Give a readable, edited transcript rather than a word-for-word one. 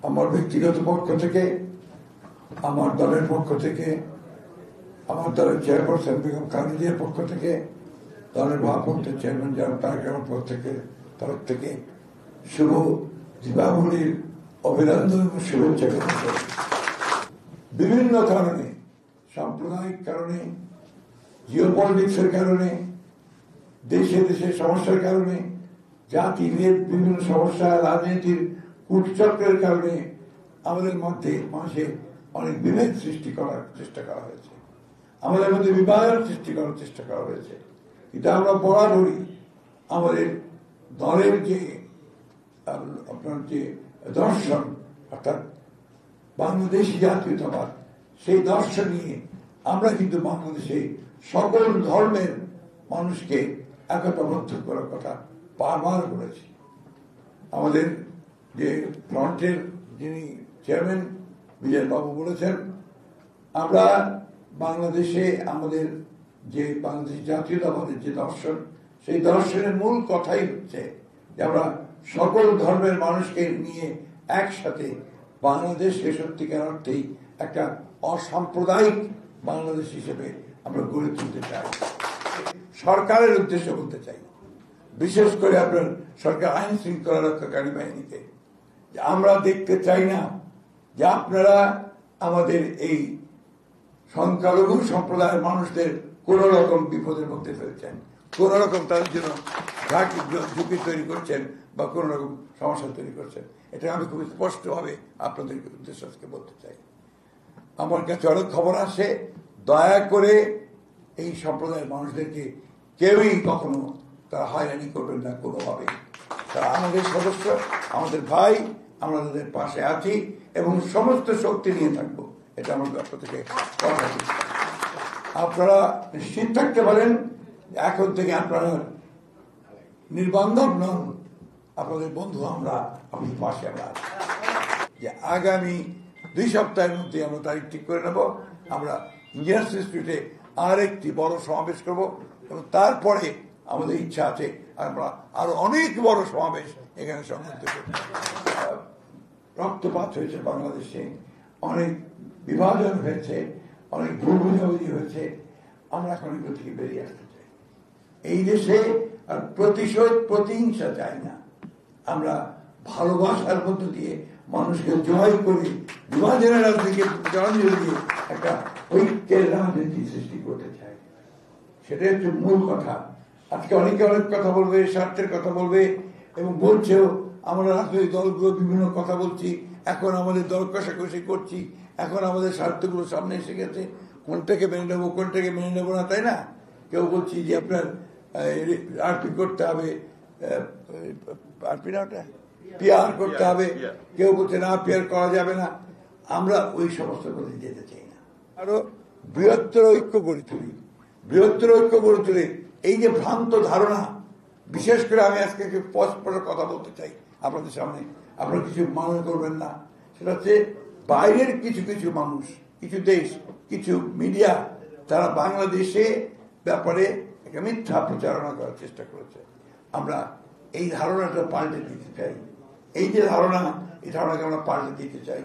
আমার ব্যক্তিগত পক্ষ থেকে, আমার দলের পক্ষ থেকে, আমার দলের চেয়ারপারসন বেগম খালেদার পক্ষ থেকে, দলের ভারপ্রাপ্ত চেয়ারম্যান জনাব তারেক রহমানের তরফ থেকে শুভ দীপাবলির অভিনন্দন এবং শুভেচ্ছা জ্ঞাপন করি। বিভিন্ন কারণে, সাম্প্রদায়িক কারণে, জিওপলিটিক্সের কারণে, দেশে দেশে সমস্যার কারণে, জাতিভেদ, বিভিন্ন সমস্যা, রাজনীতির কূটচক্রের কারণে আমাদের মধ্যে মানুষের অনেক বিভেদ সৃষ্টি করার চেষ্টা করা হয়েছে, আমাদের মধ্যে বিভাজন সৃষ্টি করার চেষ্টা করা হয়েছে। কিন্তু আমরা বরাবরই আমাদের দলের যে আপনার যে দর্শন, অর্থাৎ বাংলাদেশি জাতীয়তাবাদ, সেই দর্শন নিয়ে আমরা কিন্তু বাংলাদেশে সকল ধর্মের মানুষকে একতাবদ্ধ করার কথা বারবার বলেছি। আমাদের যে ফ্রন্টের যিনি চেয়ারম্যান বিজয় বাবু বলেছেন, আমরা বাংলাদেশে আমাদের যে বাংলাদেশি জাতীয়তাবাদের যে দর্শন, সেই দর্শনের মূল কথাই হচ্ছে যে আমরা সকল ধর্মের মানুষকে নিয়ে একসাথে বাংলাদেশকে সত্যিকার অর্থেই একটা অসাম্প্রদায়িক বাংলাদেশ হিসেবে আমরা গড়ে তুলতে চাই। সরকারের উদ্দেশ্যে বলতে চাই, বিশেষ করে আপনার সরকার আইন শৃঙ্খলা রক্ষাকারী বাহিনীকে, যে আমরা দেখতে চাই না যে আপনারা আমাদের এই সংখ্যালঘু সম্প্রদায়ের মানুষদের কোন রকম বিপদের মধ্যে ফেলছেন, কোন রকম তাদের জন্য ঝুঁকি তৈরি করছেন বা কোন রকম সমস্যা তৈরি করছেন। এটা আমি খুব স্পষ্টভাবে আপনাদের উদ্দেশ্যে আজকে বলতে চাই। আমার কাছে অনেক খবর আসে, দয়া করে এই সম্প্রদায়ের মানুষদেরকে কেউই কখনো তারা হয়রানি করবেন না কোনোভাবে। তারা আমাদের সদস্য, আমাদের ভাই, আমরা তাদের পাশে আছি এবং সমস্ত শক্তি নিয়ে থাকবো, এটা আমার পক্ষ থেকে কথা দিচ্ছি। আপনারা নিশ্চিত থাকতে পারেন এখন থেকে আপনারা নির্বান্ধব নন, আপনাদের বন্ধু আমরা, আপনাদের পাশে আমরা আছি। যে আগামী 2 সপ্তাহের মধ্যে আমরা তারিখ ঠিক করে নেব, আমরা ইঞ্জিনিয়ার্স ইনস্টিটিউটে আরেকটি বড় সমাবেশ করব এবং তারপরে আমাদের ইচ্ছা আছে আমরা আরো অনেক বড় সমাবেশ এখানে সংযুক্ত করব। রক্তপাত হয়েছে বাংলাদেশে, অনেক বিভাজন হয়েছে, অনেক ভুল বুঝাবুঝি হয়েছে। আমরা এখন এগুলো থেকে বেরিয়ে আসতে চাই। এই দেশে আর প্রতিশোধ, প্রতিহিংসা চাই না। আমরা ভালোবাসার মধ্য দিয়ে মানুষকে জয় করে বিভাজনের রাজনীতিকে জয় দিয়ে একটা ঐক্যের রাজনীতি সৃষ্টি করতে চাই। সেটাই হচ্ছে মূল কথা। আজকে অনেকে অনেক কথা বলবে, স্বার্থের কথা বলবে এবং বলছেও আমরা রাজনৈতিক দলগুলো বিভিন্ন কথা বলছি, এখন আমাদের দর কষাকষি করছি, এখন আমাদের স্বার্থগুলো সামনে এসে গেছে, কোনটাকে মেনে নেবো কোনটাকে মেনে নেবো না, তাই না? কেউ বলছি যে আপনার আরপি করতে হবে, আরপি না ওটা পিআর করতে হবে, কেউ বলছে না পিআর করা যাবে না। আমরা ওই সমস্ত কথা যেতে চাই না। আরো বৃহত্তর ঐক্য গড়ে তুলি, বৃহত্তর ঐক্য গড়ে তুলে এই যে ভ্রান্ত ধারণা, বিশেষ করে আমি আজকে স্পষ্ট কথা বলতে চাই আপনাদের সামনে, আপনারা কিছু মনে করবেন না। সেটা হচ্ছে বাইরের কিছু কিছু মানুষ, কিছু দেশ, কিছু মিডিয়া, তারা বাংলাদেশে ব্যাপারে একটা মিথ্যা প্রচারণা করার চেষ্টা করেছে। আমরা এই ধারণাটা পাল্টে দিতে চাই। এই যে ধারণা, এই ধারণাকে আমরা পাল্টে দিতে চাই।